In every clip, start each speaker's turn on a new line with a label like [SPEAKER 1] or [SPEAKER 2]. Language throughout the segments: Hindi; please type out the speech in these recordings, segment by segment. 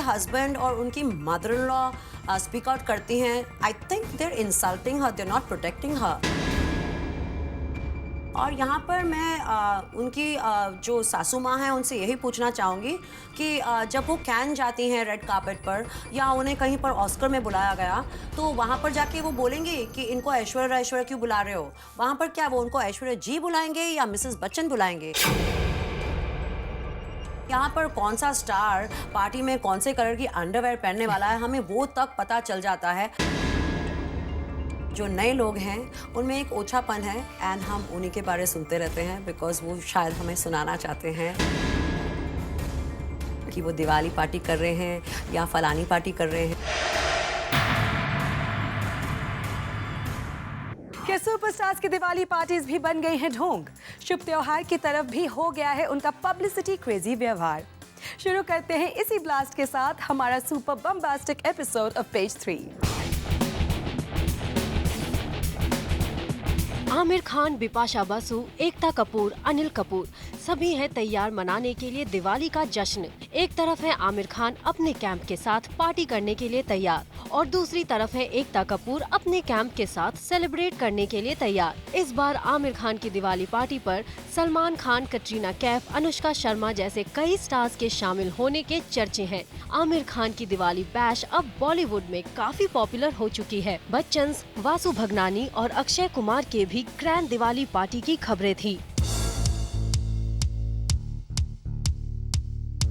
[SPEAKER 1] हस्बैंड और उनकी mother in law speak out करती हैं, I think they are insulting her, they are not protecting her. और यहाँ पर मैं उनकी जो सासू माँ हैं उनसे यही पूछना चाहूँगी कि जब वो कैन जाती हैं रेड कार्पेट पर या उन्हें कहीं पर ऑस्कर में बुलाया गया, तो वहाँ पर जाके वो बोलेंगे कि इनको ऐश्वर्या ऐश्वर्या क्यों बुला रहे हो? वहाँ पर क्या वो उनको ऐश्वर्या जी बुलाएंगे या मिसेस बच्चन बुलाएंगे? यहाँ पर कौन सा स्टार पार्टी में कौन से कलर की अंडरवेयर पहनने वाला है, हमें वो तक पता चल जाता है। जो नए लोग हैं उनमें एक ओछापन है एंड हम उन्हीं के बारे सुनते रहते हैं बिकॉज वो शायद हमें सुनाना चाहते हैं कि वो दिवाली पार्टी कर रहे हैं या फलानी पार्टी कर रहे हैं।
[SPEAKER 2] क्या सुपरस्टार्स की दिवाली पार्टीज भी बन गई हैं ढोंग? शुभ त्योहार की तरफ भी हो गया है उनका पब्लिसिटी क्रेजी व्यवहार। शुरू करते हैं इसी ब्लास्ट के साथ हमारा super bombastic episode of page 3।
[SPEAKER 3] Aamir Khan, Bipasha Basu, Ekta Kapoor, Anil Kapoor सभी हैं तैयार मनाने के लिए दिवाली का जश्न। एक तरफ है आमिर खान अपने कैंप के साथ पार्टी करने के लिए तैयार और दूसरी तरफ है एकता कपूर अपने कैंप के साथ सेलिब्रेट करने के लिए तैयार। इस बार आमिर खान की दिवाली पार्टी पर सलमान खान, कटरीना कैफ, अनुष्का शर्मा जैसे कई स्टार्स के शामिल होने के चर्चे हैं। आमिर खान की दिवाली बैश अब बॉलीवुड में काफी पॉपुलर हो चुकी है। बच्चन, वासु भगनानी और अक्षय कुमार के भी ग्रैंड दिवाली पार्टी की खबरें थी।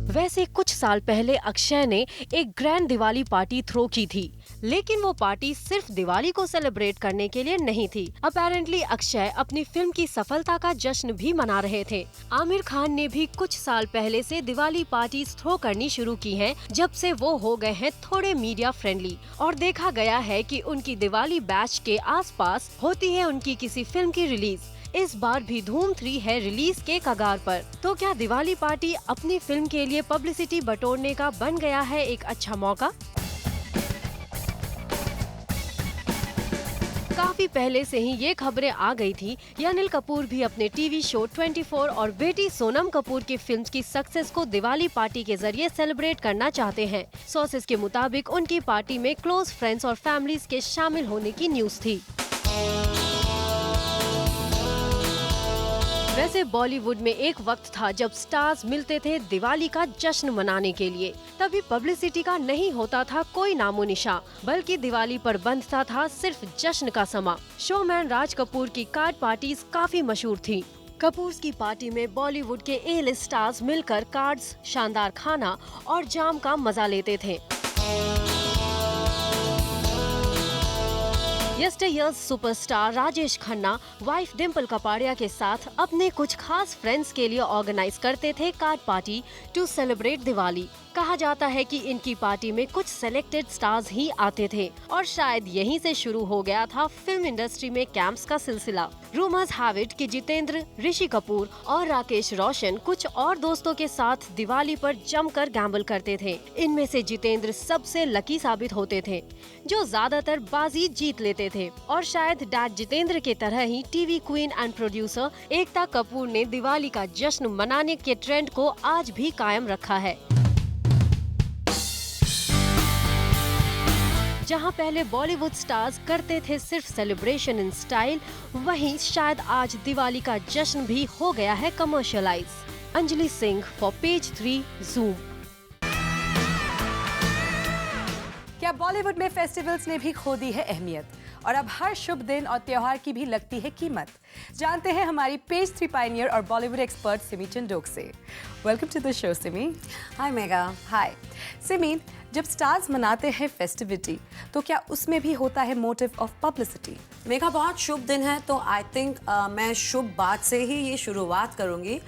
[SPEAKER 3] वैसे कुछ साल पहले अक्षय ने एक ग्रैंड दिवाली पार्टी थ्रो की थी, लेकिन वो पार्टी सिर्फ दिवाली को सेलिब्रेट करने के लिए नहीं थी। अपेरेंटली अक्षय अपनी फिल्म की सफलता का जश्न भी मना रहे थे। आमिर खान ने भी कुछ साल पहले से दिवाली पार्टीज थ्रो करनी शुरू की हैं, जब से वो हो गए हैं थोड़े मीडिया फ्रेंडली और देखा गया है कि उनकी दिवाली बैच के आसपास होती है उनकी किसी फिल्म की रिलीज। इस बार भी धूम 3 है रिलीज के कगार पर। तो क्या दिवाली पार्टी अपनी फिल्म के लिए पब्लिसिटी बटोरने का बन गया है एक अच्छा मौका? काफी पहले से ही ये खबरें आ गई थी कि अनिल कपूर भी अपने टीवी शो 24 और बेटी सोनम कपूर की फिल्म की सक्सेस को दिवाली पार्टी के जरिए सेलिब्रेट करना चाहते हैं। सोर्सेज के मुताबिक उनकी पार्टी में क्लोज फ्रेंड्स और फैमिलीज के शामिल होने की न्यूज थी। वैसे बॉलीवुड में एक वक्त था जब स्टार्स मिलते थे दिवाली का जश्न मनाने के लिए। तभी पब्लिसिटी का नहीं होता था कोई नामो निशा, बल्कि दिवाली पर बंधता था सिर्फ जश्न का समा। शोमैन राज कपूर की कार्ड पार्टीज काफी मशहूर थी। कपूर की पार्टी में बॉलीवुड के ए-लिस्ट स्टार्स मिलकर कार्ड्स, शानदार खाना और जाम का मजा लेते थे। यस्टरयर्स सुपरस्टार राजेश खन्ना वाइफ डिम्पल कपाड़िया के साथ अपने कुछ खास फ्रेंड्स के लिए ऑर्गेनाइज करते थे card party to celebrate Diwali. कहा जाता है कि इनकी पार्टी में कुछ सेलेक्टेड स्टार्स ही आते थे और शायद यहीं से शुरू हो गया था फिल्म इंडस्ट्री में कैंप्स का सिलसिला। रूमर्स हैव इट कि जितेंद्र, ऋषि कपूर और राकेश रोशन कुछ और दोस्तों के साथ दिवाली पर जमकर गैम्बल करते थे। इनमें से जितेंद्र सबसे लकी साबित होते थे, जो ज्यादातर बाजी जीत लेते थे। और शायद डैड जितेंद्र के तरह ही TV queen and producer Ekta Kapoor ने दिवाली का जश्न मनाने के ट्रेंड को आज भी कायम रखा है। जहां पहले बॉलीवुड स्टार्स करते थे सिर्फ सेलिब्रेशन इन स्टाइल, वहीं शायद आज दिवाली का जश्न भी हो गया है commercialise. Anjali Singh for page 3 zoom.
[SPEAKER 2] क्या बॉलीवुड में फेस्टिवल्स ने भी खो दी है अहमियत और अब हर शुभ दिन और त्योहार की भी लगती है कीमत? जानते हैं हमारी पेज 3 पायनियर और बॉलीवुड एक्सपर्ट सिमी चंडोक से। Welcome to the show Simi.
[SPEAKER 1] Hi Megha.
[SPEAKER 2] Hi Simi, जब स्टार्स मनाते हैं फेस्टिविटी तो क्या उसमें भी होता है मोटिव ऑफ पब्लिसिटी?
[SPEAKER 1] मेगा बहुत शुभ दिन है तो आई थिंक मैं शुभ बात से ही ये शुरुआत करूँगी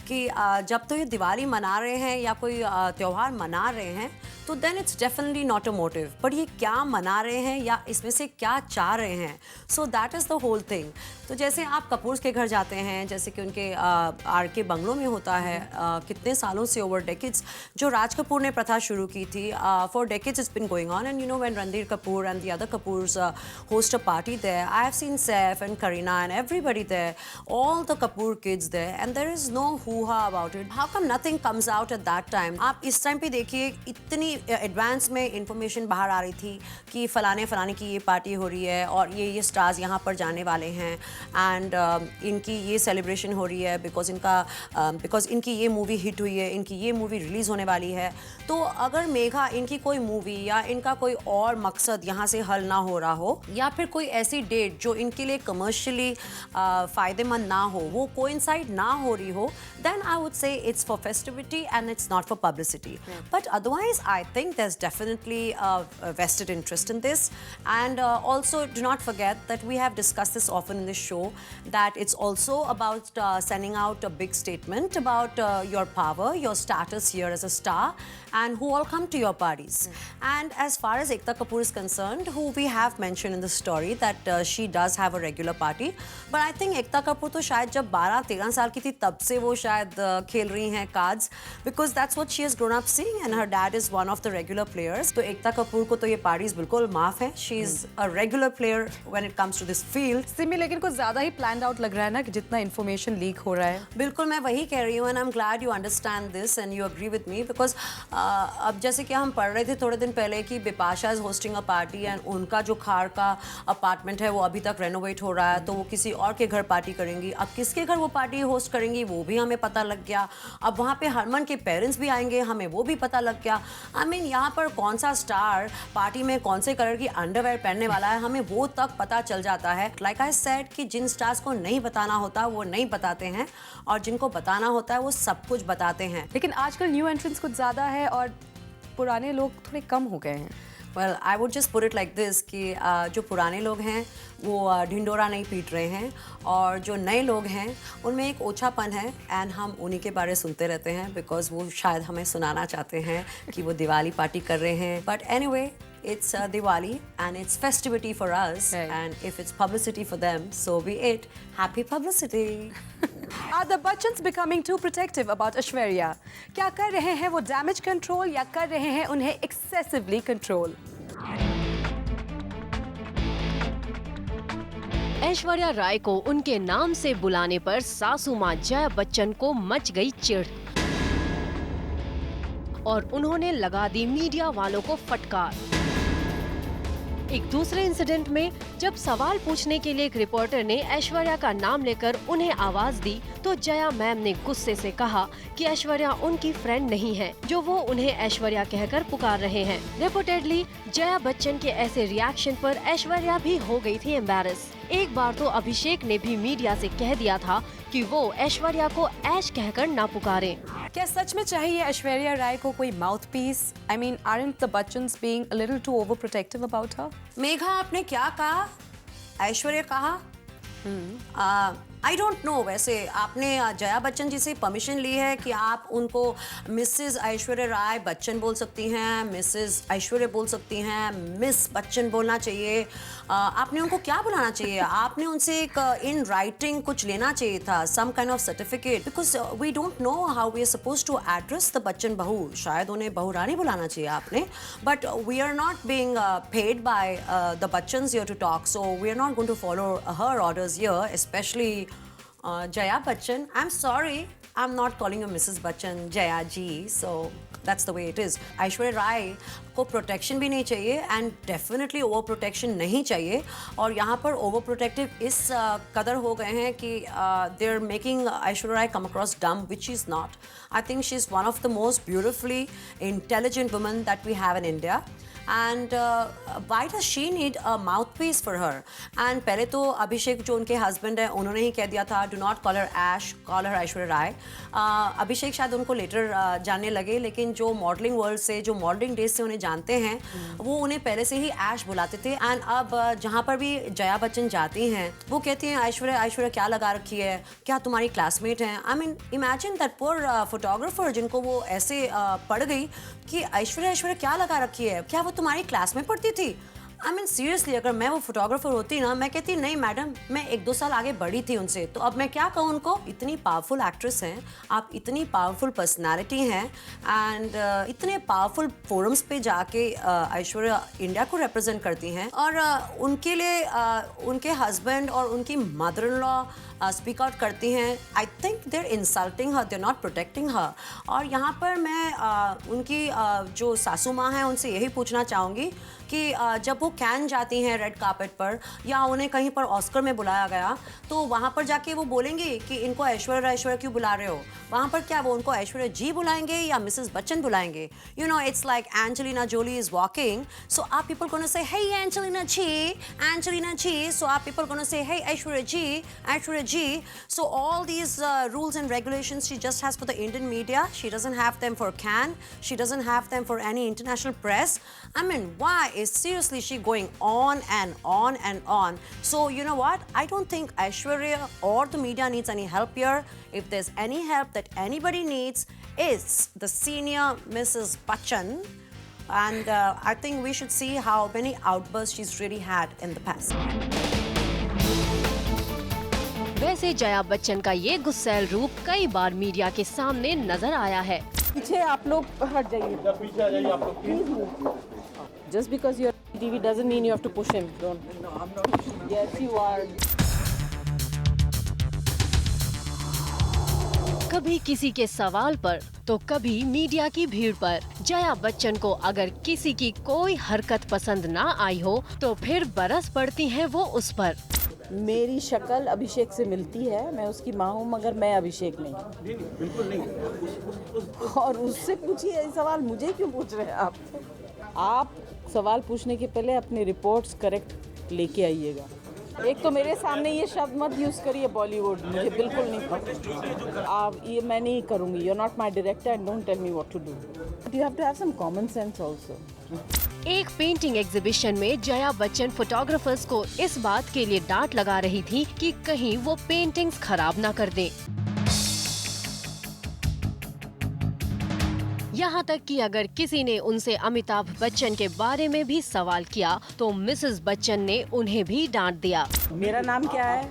[SPEAKER 1] कि जब तो ये दिवाली मना रहे हैं या कोई त्यौहार मना रहे हैं तो then it's definitely not a motive, but ये क्या मना रहे हैं या इसमें से क्या चाह रहे हैं, so that is the whole thing. तो जैसे आप कपूर्स के घर जाते हैं, जैसे कि उनके आर के बंगलों में होता है, कितने सालों से ओवर डेकेड्स जो राज कपूर ने प्रथा शुरू की थी, for decades it's been going on, and you know when Randhir Kapoor and the other Kapoors host a party there, I have seen Saif and Kareena and everybody there, all the Kapoor kids there, and there is no who hoo-ha about it. How come nothing comes out at that time? आप इस टाइम पे देखिए इतनी एडवांस में इंफॉर्मेशन बाहर आ रही थी कि फलाने की ये पार्टी हो रही है और ये स्टार्स यहाँ पर जाने वाले हैं एंड इनकी ये सेलिब्रेशन हो रही है बिकॉज इनकी ये मूवी हिट हुई है, इनकी ये मूवी रिलीज़ होने वाली है. तो अगर मेघा इनकी कोई मूवी या इनका कोई और मकसद यहाँ से हल ना हो रहा हो या फिर कोई ऐसी डेट जो इनके लिए कमर्शियली फ़ायदेमंद ना हो, वो कोइंसाइड ना हो रही हो, then I would say it's for festivity and it's not for publicity. But otherwise, I think there's definitely a vested interest in this. And also, do not forget that we have discussed this often in this show, that it's also about sending out a big statement about your power, your status here as a star, and who all come to your parties. And as far as Ekta Kapoor is concerned, who we have mentioned in the story that she does have a regular party, but I think Ekta Kapoor तो शायद जब 12-13 साल की थी तब से वो शायद खेल रही हैं cards, because that's what she has grown up seeing and her dad is one of the regular players. तो एकता कपूर को तो ये parties बिल्कुल माफ है. She is a regular player when it comes to this field.
[SPEAKER 2] Simi लेकिन कुछ ज़्यादा ही planned out लग रहा है ना कि जितना information leak हो रहा है.
[SPEAKER 1] बिल्कुल मैं वही कह रही हूँ and I'm glad you understand this and you agree with me because अब जैसे कि हम पढ़ रहे थे थोड़े दिन पहले कि Bipasha is hosting a party and उनका जो खार का अपार्टमेंट है वो अभी तक रेनोवेट हो रहा है, तो वो किसी और के घर पार्टी करेंगी. अब किसके घर वो पार्टी होस्ट करेंगी वो भी हमें पता लग गया. अब वहाँ पे हरमन के पेरेंट्स भी आएंगे, हमें वो भी पता लग गया. आई मीन यहाँ पर कौन सा स्टार पार्टी में कौन से कलर की अंडरवेयर पहनने वाला है हमें वो तक पता चल जाता है. लाइक आई सेड कि जिन स्टार्स को नहीं बताना होता वो नहीं बताते हैं और जिनको बताना होता है वो सब कुछ बताते हैं.
[SPEAKER 2] लेकिन आजकल न्यू एंट्रेंस कुछ ज़्यादा है और पुराने लोग थोड़े कम हो गए हैं.
[SPEAKER 1] Well, I would just put it like this कि जो पुराने लोग हैं वो ढिंडोरा नहीं पीट रहे हैं और जो नए लोग हैं उनमें एक ओछापन है एंड हम उन्हीं के बारे सुनते रहते हैं बिकॉज वो शायद हमें सुनाना चाहते हैं कि वो दिवाली पार्टी कर रहे हैं. But anyway it's Diwali and it's festivity for us,
[SPEAKER 2] Right.
[SPEAKER 1] and if it's publicity for them, so be it. Happy publicity.
[SPEAKER 2] Are the Bachchans becoming too protective about Aishwarya? क्या कर रहे हैं वो damage control या कर रहे हैं उन्हें excessively control?
[SPEAKER 3] ऐश्वर्या राय को उनके नाम से बुलाने पर सासू मां जया बच्चन को मच गई चिढ़ और उन्होंने लगा दी मीडिया वालों को फटकार. एक दूसरे इंसिडेंट में जब सवाल पूछने के लिए एक रिपोर्टर ने ऐश्वर्या का नाम लेकर उन्हें आवाज दी तो जया मैम ने गुस्से से कहा कि ऐश्वर्या उनकी फ्रेंड नहीं है जो वो उन्हें ऐश्वर्या कहकर पुकार रहे हैं. रिपोर्टेडली जया बच्चन के ऐसे रिएक्शन पर ऐश्वर्या भी हो गई थी एम्बैरस. एक बार तो अभिषेक ने भी मीडिया से कह दिया था कि वो ऐश्वर्या को ऐश कहकर ना पुकारें.
[SPEAKER 2] क्या सच में चाहिए ऐश्वर्या राय को कोई mouthpiece? I mean, aren't the Bachchans being a little too overprotective about her?
[SPEAKER 1] Megha आपने क्या कहा? ऐश्वर्या कहा? I don't know. वैसे आपने जया बच्चन जी से परमिशन ली है कि आप उनको मिसेस ऐश्वर्या राय बच्चन बोल सकती हैं, मिसेस ऐश्वर्या बोल सकती हैं, मिस बच्चन बोलना चाहिए. आपने उनको क्या बुलाना चाहिए? आपने उनसे एक इन राइटिंग कुछ लेना चाहिए था, some kind of certificate, because we don't know how we are suppose to address the Bachchan bahu. शायद उन्हें बहुरानी बुलाना चाहिए आपने, but we are not being paid by the Bachchans here to talk, so we are not going to follow her orders here, specially Jaya Bachchan. I'm sorry, I'm not calling you Mrs. Bachchan, Jaya ji, so that's the way it is. Aishwarya Rai को प्रोटेक्शन भी नहीं चाहिए एंड डेफिनेटली ओवर प्रोटेक्शन नहीं चाहिए. और यहाँ पर ओवर प्रोटेक्टिव इस कदर हो गए हैं कि they are making Aishwarya Rai come across dumb, which is not. I think she is one of the most beautifully intelligent woman that we have in India. And why does she need a mouthpiece for her? And पहले तो अभिषेक जो उनके हस्बैंड है उन्होंने ही कह दिया था do not call her Ash, call her Aishwarya Rai. अभिषेक शायद उनको लेटर जानने लगे, लेकिन जो मॉडलिंग वर्ल्ड से, जो मॉडलिंग डेज से उन्हें जानते हैं वो उन्हें पहले से ही ऐश बुलाते थे. एंड अब जहाँ पर भी जया बच्चन जाती हैं वो कहती हैं ऐश्वर्या क्या लगा रखी है, क्या तुम्हारी क्लासमेट हैं. I mean imagine that poor photographer जिनको वो ऐसे पड़ गई कि ऐश्वर्या क्या लगा रखी है, क्या वो तुम्हारी क्लास में पढ़ती थी. आई मीन सीरियसली अगर मैं वो फोटोग्राफर होती ना, मैं कहती नहीं मैडम, मैं 1-2 साल आगे बढ़ी थी उनसे, तो अब मैं क्या कहूँ उनको. इतनी पावरफुल एक्ट्रेस हैं आप, इतनी पावरफुल पर्सनालिटी हैं एंड इतने पावरफुल फोरम्स पे जाके ऐश्वर्या इंडिया को रिप्रेजेंट करती हैं. और उनके लिए उनके हस्बैंड और उनकी mother in law speak out करती हैं, I think they are insulting her, they are not protecting her. और यहाँ पर मैं उनकी जो सासू माँ हैं उनसे यही पूछना चाहूँगी कि जब वो कैन जाती हैं रेड कार्पेट पर या उन्हें कहीं पर ऑस्कर में बुलाया गया, तो वहाँ पर जाके वो बोलेंगे कि इनको ऐश्वर्या क्यों बुला रहे हो? वहाँ पर क्या वो उनको ऐश्वर्या जी बुलाएंगे या मिसेस बच्चन बुलाएंगे? You know, it's like Angelina Jolie is walking, so are people gonna say hey Angelina ji, so are people gonna say hey Aishwarya ji? So all these rules and regulations she just has for the Indian media, she doesn't have them for Cannes, she doesn't have them for any international press. I mean, why is seriously she going on and on and on? So you know what, I don't think Aishwarya or the media needs any help here. If there's any help that anybody needs, it's the senior Mrs. Bachchan. And I think we should see how many outbursts she's really had in the past.
[SPEAKER 3] वैसे जया बच्चन का ये गुस्सैल रूप कई बार मीडिया के सामने नजर आया है।
[SPEAKER 4] पीछे आप लोग हट जाइए। पीछे आ जाइए आप लोग। Please move. Just because you're on TV doesn't mean you have to push him. Don't. No, I'm not pushing. Yes, you are.
[SPEAKER 3] कभी किसी के सवाल पर तो कभी मीडिया की भीड़ पर जया बच्चन को अगर किसी की कोई हरकत पसंद ना आई हो तो फिर बरस पड़ती हैं वो उस पर।
[SPEAKER 4] मेरी शक्ल अभिषेक से मिलती है, मैं उसकी माँ हूँ, मगर मैं अभिषेक नहीं। बिल्कुल नहीं। और उससे पूछिए ये सवाल, मुझे क्यों पूछ रहे हैं आप? आप सवाल पूछने के पहले अपने रिपोर्ट्स करेक्ट लेके आइएगा। एक तो मेरे सामने ये शब्द मत यूज़ करिए बॉलीवुड, मुझे बिल्कुल नहीं पसंद। आप ये मैं नहीं करूँगी। You are not my director and don't tell me what to do. You have to have some common sense also.
[SPEAKER 3] एक पेंटिंग एग्जीबिशन में जया बच्चन फोटोग्राफर्स को इस बात के लिए डांट लगा रही थी कि कहीं वो पेंटिंग्स खराब ना कर दें। यहाँ तक कि अगर किसी ने उनसे अमिताभ बच्चन के बारे में भी सवाल किया तो मिसेस बच्चन ने उन्हें भी डांट दिया।
[SPEAKER 4] मेरा नाम क्या है?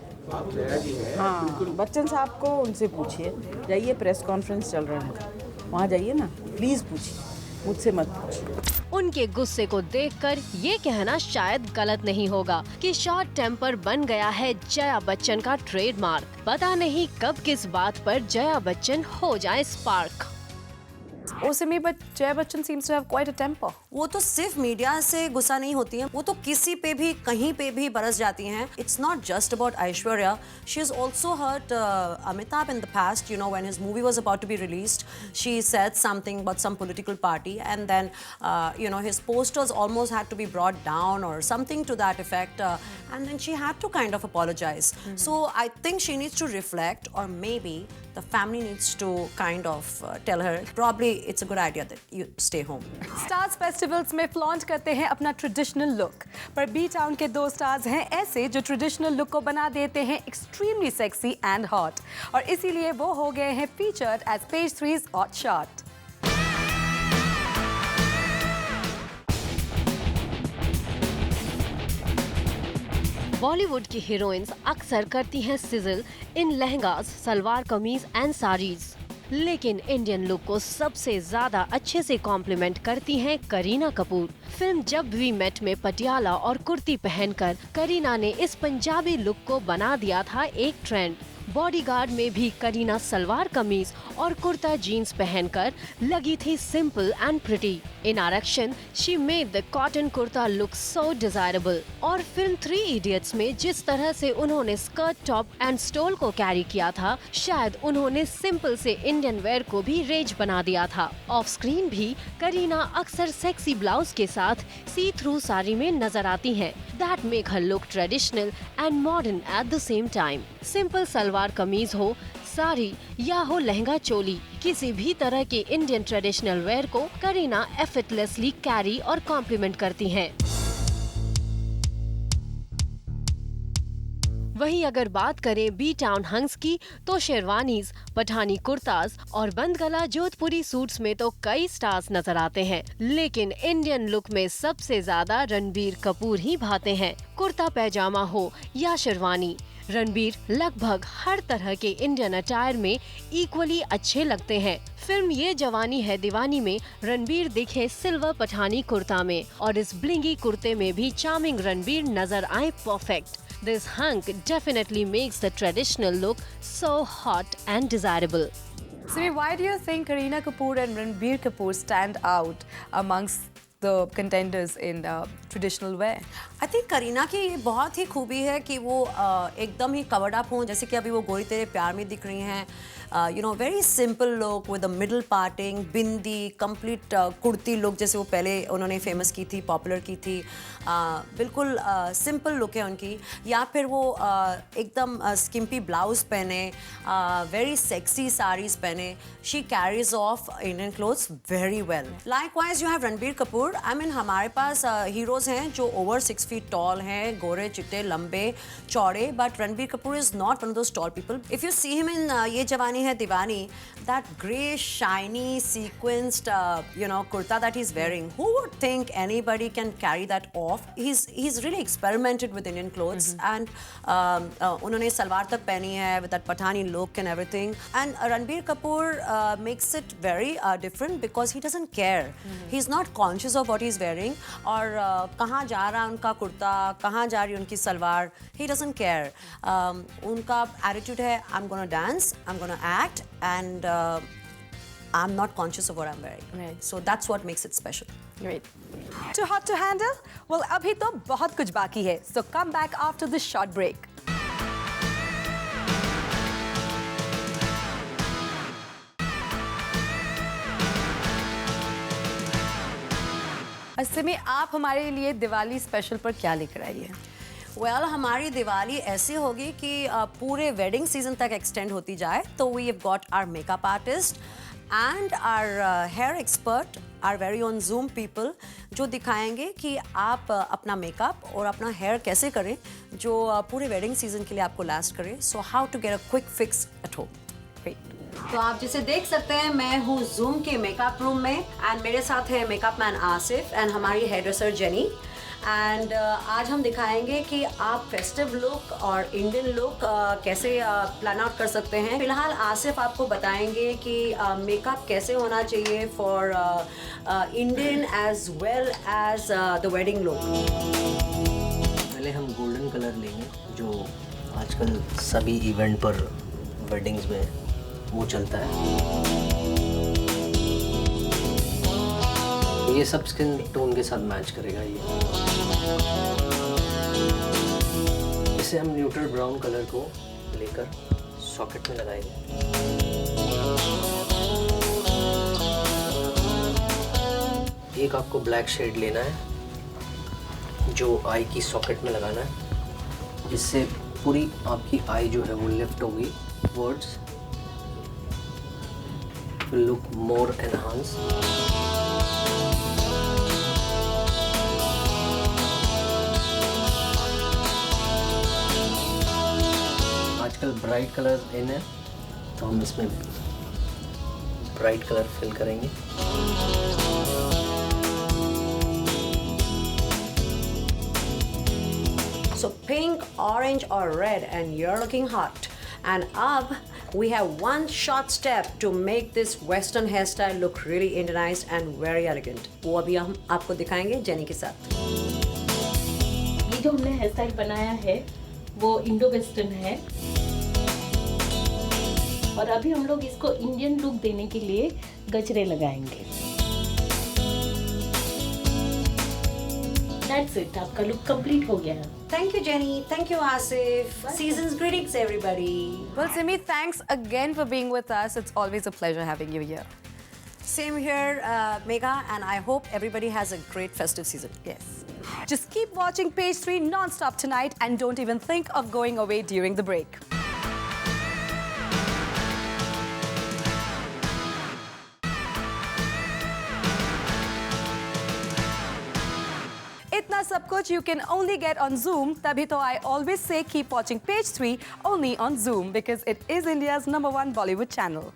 [SPEAKER 4] हाँ, बच्चन साहब को उनसे पूछिए। जाइए, प्रेस कॉन्फ्रेंस चल रहा है, वहाँ जाइए ना, प्लीज पूछिए, मुझसे मत पूछिए।
[SPEAKER 3] उनके गुस्से को देखकर ये कहना शायद गलत नहीं होगा कि शॉर्ट टेम्पर बन गया है जया बच्चन का ट्रेडमार्क। पता नहीं कब किस बात पर जया बच्चन हो जाए spark.
[SPEAKER 2] Simi, but Jaya Bachchan seems to have quite a temper.
[SPEAKER 1] वो तो सिर्फ मीडिया से गुस्सा नहीं होती हैं, वो तो किसी पे भी कहीं पे भी बरस जाती हैं। It's not just about Aishwarya. She has also hurt Amitabh in the past. You know, when his movie was about to be released, she said something about some political party, and then you know, his posters almost had to be brought down or something to that effect. And then she had to kind of apologize. So I think she needs to reflect, or maybe the family needs to kind of tell her probably it's a good idea that you stay home.
[SPEAKER 2] Stars festivals में फ्लॉन्ट करते हैं अपना ट्रेडिशनल लुक, पर बी टाउन के दो स्टार्स हैं ऐसे जो ट्रेडिशनल लुक को बना देते हैं एक्सट्रीमली सेक्सी एंड हॉट, और इसीलिए वो हो गए हैं featured as page 3's hot shot.
[SPEAKER 3] Bollywood की हीरोइंस अक्सर करती हैं sizzle in lehengas, salwar kameez and saris, लेकिन इंडियन लुक को सबसे ज्यादा अच्छे से कॉम्प्लीमेंट करती हैं करीना कपूर। फिल्म जब वी मेट में पटियाला और कुर्ती पहनकर करीना ने इस पंजाबी लुक को बना दिया था एक ट्रेंड। बॉडीगार्ड में भी करीना सलवार कमीज और कुर्ता जीन्स पहनकर लगी थी simple and pretty. In Aarakshan she made the cotton kurta look so desirable. और फिल्म 3 इडियट्स में जिस तरह से उन्होंने स्कर्ट, टॉप एंड स्टोल को कैरी किया था, शायद उन्होंने सिंपल से इंडियन वेयर को भी रेज बना दिया था। ऑफ स्क्रीन भी करीना अक्सर सेक्सी ब्लाउज के साथ सी थ्रू साड़ी में नजर आती हैं। That make her look traditional and modern at the same time. Simple salwar kameez हो, साड़ी या हो लहंगा चोली, किसी भी तरह के इंडियन ट्रेडिशनल वेयर को करीना एफर्टलेसली कैरी और कॉम्प्लीमेंट करती हैं। वहीं अगर बात करें बी टाउन हंग्स की तो शेरवानीज, पठानी कुर्ताज और बंद गला जोधपुरी सूट्स में तो कई स्टार्स नजर आते हैं, लेकिन इंडियन लुक में सबसे ज्यादा रणबीर कपूर ही भाते हैं। कुर्ता पैजामा हो या शेरवानी, रणबीर लगभग हर तरह के इंडियन अटायर में इक्वली अच्छे लगते हैं। फिल्म ये जवानी है दीवानी में रणबीर दिखे सिल्वर पठानी कुर्ता में, और इस ब्लिंगी कुर्ते में भी चार्मिंग रणबीर नजर आए perfect. This hunk definitely makes the traditional look so hot and desirable.
[SPEAKER 2] Simi, why do you think Kareena Kapoor and Ranbir Kapoor stand out amongst the contenders in traditional wear?
[SPEAKER 1] I think Kareena की ये बहुत ही खूबी है कि वो एकदम ही कवर्ड अप हों, जैसे कि अभी वो गोरी तेरे प्यार में दिख रही हैं. You know, very simple look with the middle parting, bindi, complete kurti look जैसे वो पहले उन्होंने फेमस की थी, पॉपुलर की थी. बिल्कुल सिंपल लुक है उनकी. या फिर वो एकदम स्किम्पी ब्लाउज पहने, वेरी सेक्सी साड़ीज पहने. She carries of Indian clothes very well. Likewise you have Ranbir Kapoor. I mean हमारे पास हीरोज हैं जो ओवर 6 feet tall हैं, गोरे चिट्टे लंबे चौड़े, but Ranbir Kapoor is not one of those tall people. If you see him in Yeh Jawaani है दीवानी, that grey shiny sequenced you know kurta that he's wearing, who would think anybody can carry that off? He's really experimented with Indian clothes. And उन्होंने सलवार तक पहनी है with that Pathani look and everything. And Ranbir Kapoor makes it very different because he doesn't care. He's not conscious of what he's wearing. और कहाँ जा रहा है उनका कुर्ता, कहाँ जा रही है उनकी सलवार. He doesn't care. उनका attitude है I'm gonna dance, I'm gonna act, and I'm not conscious of what I'm wearing.
[SPEAKER 2] Right.
[SPEAKER 1] So that's what makes it special.
[SPEAKER 2] Great. Too hot to handle? Well, अभी तो बहुत कुछ बाकी है. So come back after this short break. Simi, आप हमारे लिए दिवाली स्पेशल पर क्या लेकर आई हैं?
[SPEAKER 1] Well, हमारी दिवाली ऐसी होगी कि पूरे वेडिंग सीजन तक एक्सटेंड होती जाए. तो we have got our makeup artist and our hair expert, our very own Zoom people, जो दिखाएंगे कि आप अपना मेकअप और अपना हेयर कैसे करें जो पूरे वेडिंग सीजन के लिए आपको लास्ट करे. So how to get a quick fix at home. तो आप जिसे देख सकते हैं, मैं हूँ जूम के मेकअप रूम में एंड मेरे साथ है मेकअप मैन आसिफ एंड हमारी हेयर ड्रेसर जेनी. एंड आज हम दिखाएंगे कि आप फेस्टिव लुक और इंडियन लुक कैसे प्लान आउट कर सकते हैं. फिलहाल आसिफ आपको बताएंगे कि मेकअप कैसे होना चाहिए for Indian as well as the wedding look.
[SPEAKER 5] पहले हम गोल्डन कलर लेंगे जो आजकल सभी इवेंट पर वेडिंग्स में वो चलता है. ये सब स्किन टोन के साथ मैच करेगा. ये इसे हम न्यूट्रल ब्राउन कलर को लेकर सॉकेट में लगाएंगे. एक आपको ब्लैक शेड लेना है जो आई की सॉकेट में लगाना है. इससे पूरी आपकी आई जो है वो लिफ्ट होगी words, will look more enhanced. आजकल ब्राइट कलर इन है तो हम इसमें ब्राइट कलर फिल करेंगे.
[SPEAKER 1] So pink, orange or red and you're looking hot. And अब we have one short step to make this western hairstyle look really Indianized and very elegant. वो अभी हम आपको दिखाएंगे जेनी के साथ.
[SPEAKER 6] ये जो हमने हेयर स्टाइल बनाया है वो इंडो वेस्टर्न है और अभी हम लोग इसको इंडियन लुक देने के लिए गजरे लगाएंगे. That's it, आपका लुक कंप्लीट हो गया है.
[SPEAKER 1] Thank you, Jenny. Thank you, Asif. Season's greetings, everybody.
[SPEAKER 2] Well, Simi, thanks again for being with us. It's always a pleasure having you here.
[SPEAKER 1] Same here, Megha, and I hope everybody has a great festive season.
[SPEAKER 2] Yes. Just keep watching Page 3 non-stop tonight and don't even think of going away during the break. इतना सब कुछ you can only get on Zoom. तभी तो I always say keep watching Page 3 only on Zoom because it is India's #1 Bollywood channel.